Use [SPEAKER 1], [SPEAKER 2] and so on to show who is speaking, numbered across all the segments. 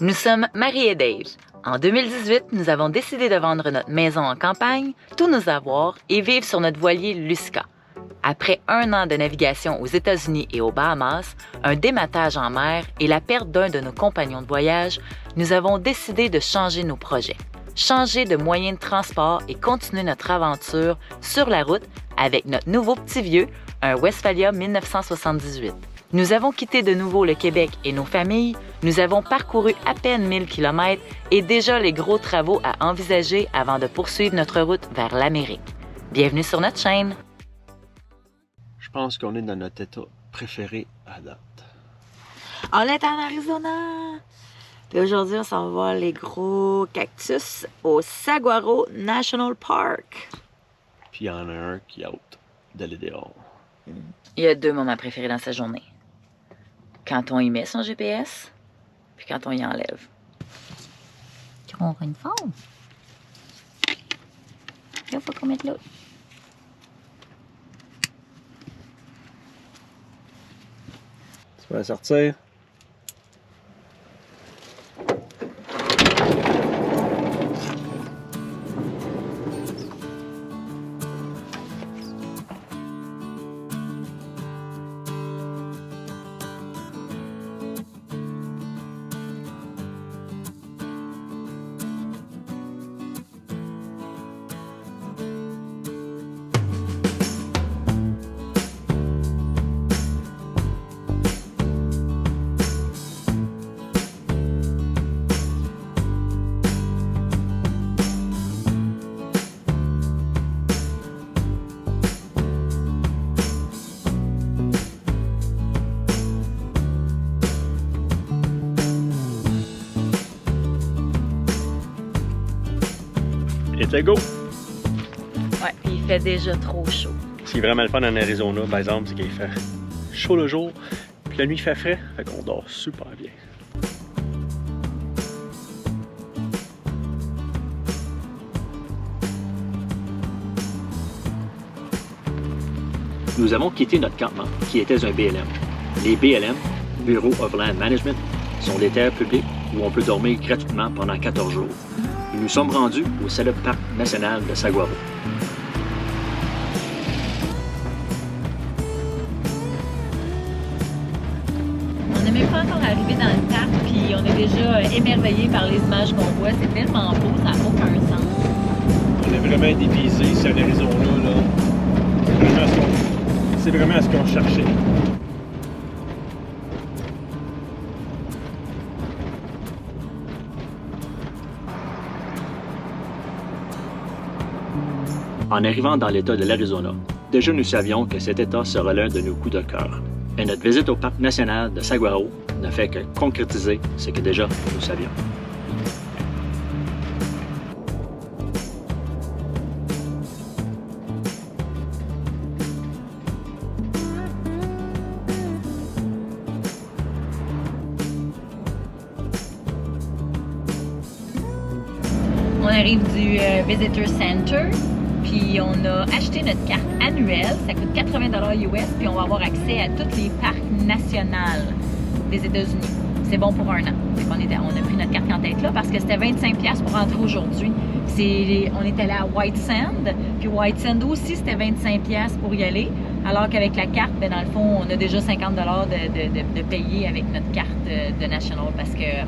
[SPEAKER 1] Nous sommes Marie et Dave. En 2018, nous avons décidé de vendre notre maison en campagne, tous nos avoirs et vivre sur notre voilier Lusca. Après 1 an de navigation aux États-Unis et aux Bahamas, un dématage en mer et la perte d'un de nos compagnons de voyage, nous avons décidé de changer nos projets, changer de moyen de transport et continuer notre aventure sur la route avec notre nouveau petit vieux, un Westphalia 1978. Nous avons quitté de nouveau le Québec et nos familles, nous avons parcouru à peine 1000 km et déjà les gros travaux à envisager avant de poursuivre notre route vers l'Amérique. Bienvenue sur notre chaîne!
[SPEAKER 2] Je pense qu'on est dans notre état préféré à date.
[SPEAKER 1] On est en Arizona! Puis aujourd'hui, on s'en va voir les gros cactus au Saguaro National Park.
[SPEAKER 2] Puis il y en a un qui a hâte d'aller dehors.
[SPEAKER 1] Il y a 2 moments préférés dans sa journée. Quand on y met son GPS, puis quand on y enlève. On aura une forme. Là, il faut qu'on mette l'autre.
[SPEAKER 2] Tu vas sortir? Et go!
[SPEAKER 1] Ouais, puis il fait déjà trop chaud.
[SPEAKER 2] Ce qui est vraiment le fun en Arizona, par exemple, c'est qu'il fait chaud le jour, puis la nuit il fait frais, fait qu'on dort super bien. Nous avons quitté notre campement, qui était un BLM. Les BLM, Bureau of Land Management, sont des terres publiques où on peut dormir gratuitement pendant 14 jours. Nous sommes rendus au célèbre parc national de Saguaro.
[SPEAKER 1] On n'est même pas encore arrivé dans le parc, puis on est déjà émerveillé par les images qu'on voit. C'est tellement beau, ça n'a aucun sens.
[SPEAKER 2] On est vraiment dépaysé ici en Arizona, là. C'est vraiment ce qu'on cherchait. En arrivant dans l'État de l'Arizona, déjà nous savions que cet État serait l'un de nos coups de cœur. Et notre visite au parc national de Saguaro n'a fait que concrétiser ce que déjà nous savions.
[SPEAKER 1] On arrive du Visitor Center. Puis on a acheté notre carte annuelle, ça coûte 80 $ US, puis on va avoir accès à tous les parcs nationaux des États-Unis. C'est bon pour 1 an. On a pris notre carte quand tête là parce que c'était 25 $ pour rentrer aujourd'hui. On est allé à White Sand, puis White Sand aussi c'était 25 $ pour y aller, alors qu'avec la carte, ben, dans le fond, on a déjà 50 $ de payer avec notre carte de National parce que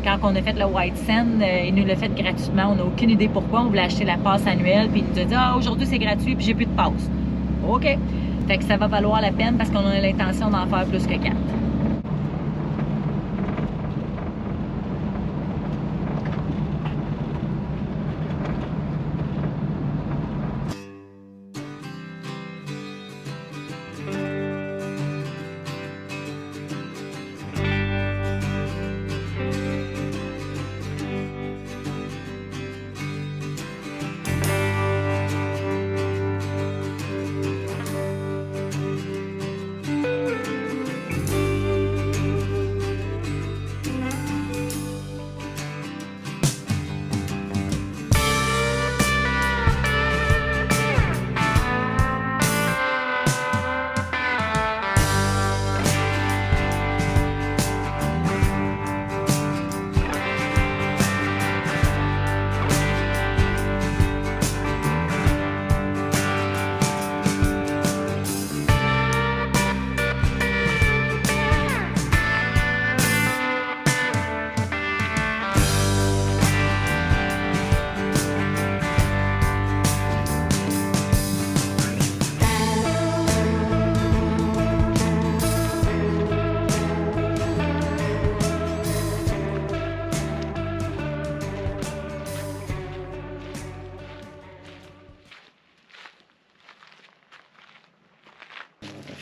[SPEAKER 1] quand on a fait le White Sand, il nous l'a fait gratuitement. On n'a aucune idée pourquoi. On voulait acheter la passe annuelle. Puis il nous a dit « Ah, aujourd'hui, c'est gratuit, puis j'ai plus de passe. » OK. Fait que ça va valoir la peine parce qu'on a l'intention d'en faire plus que 4.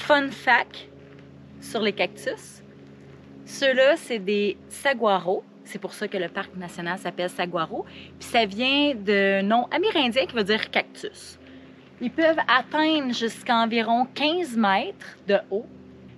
[SPEAKER 1] fun fact sur les cactus. Ceux-là, c'est des saguaros. C'est pour ça que le parc national s'appelle Saguaro. Puis ça vient de nom amérindien qui veut dire cactus. Ils peuvent atteindre jusqu'à environ 15 mètres de haut.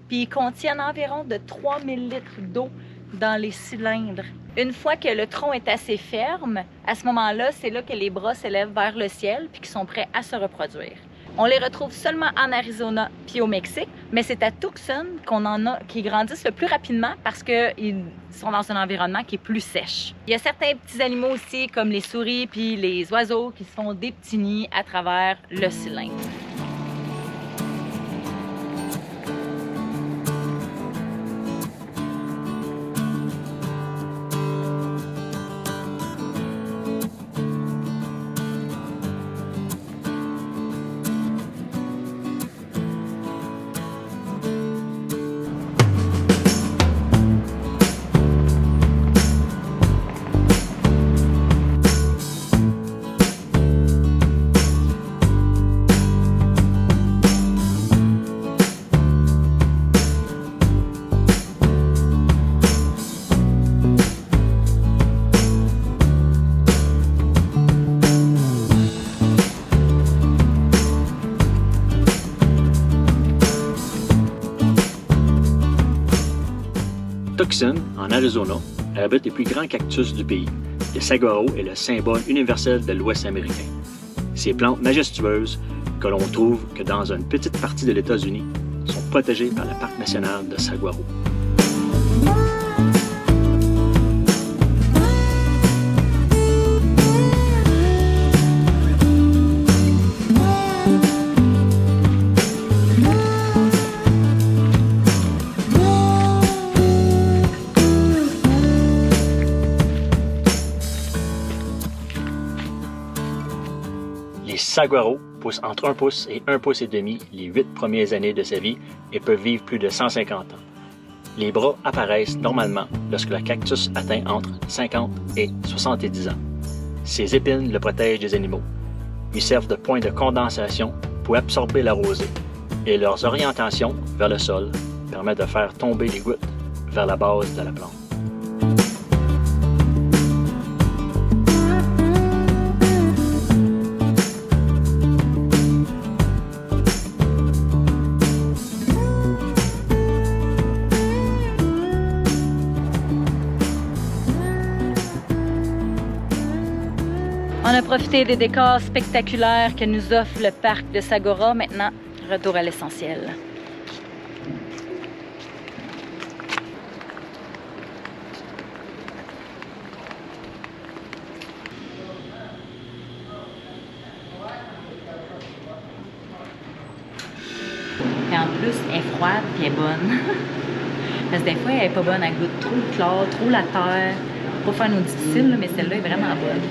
[SPEAKER 1] Puis ils contiennent environ de 3000 litres d'eau dans les cylindres. Une fois que le tronc est assez ferme, à ce moment-là, c'est là que les bras s'élèvent vers le ciel puis qu'ils sont prêts à se reproduire. On les retrouve seulement en Arizona puis au Mexique, mais c'est à Tucson qu'on en a qui grandissent le plus rapidement parce qu'ils sont dans un environnement qui est plus sèche. Il y a certains petits animaux aussi, comme les souris puis les oiseaux, qui se font des petits nids à travers le cylindre.
[SPEAKER 2] Tucson, en Arizona, abrite les plus grands cactus du pays. Le saguaro est le symbole universel de l'Ouest américain. Ces plantes majestueuses, que l'on trouve que dans une petite partie de l'États-Unis, sont protégées par le parc national de Saguaro. Les saguaros poussent entre 1 pouce et 1 pouce et demi les 8 premières années de sa vie et peuvent vivre plus de 150 ans. Les bras apparaissent normalement lorsque le cactus atteint entre 50 et 70 ans. Ses épines le protègent des animaux. Ils servent de point de condensation pour absorber la rosée et leurs orientations vers le sol permettent de faire tomber les gouttes vers la base de la plante.
[SPEAKER 1] On a profité des décors spectaculaires que nous offre le parc de Saguaro. Maintenant, retour à l'essentiel. Et en plus, elle est froide et elle est bonne. Parce que des fois, elle n'est pas bonne, elle goûte trop le chlore, trop la terre. Pour faire nos difficiles, mais celle-là est vraiment bonne.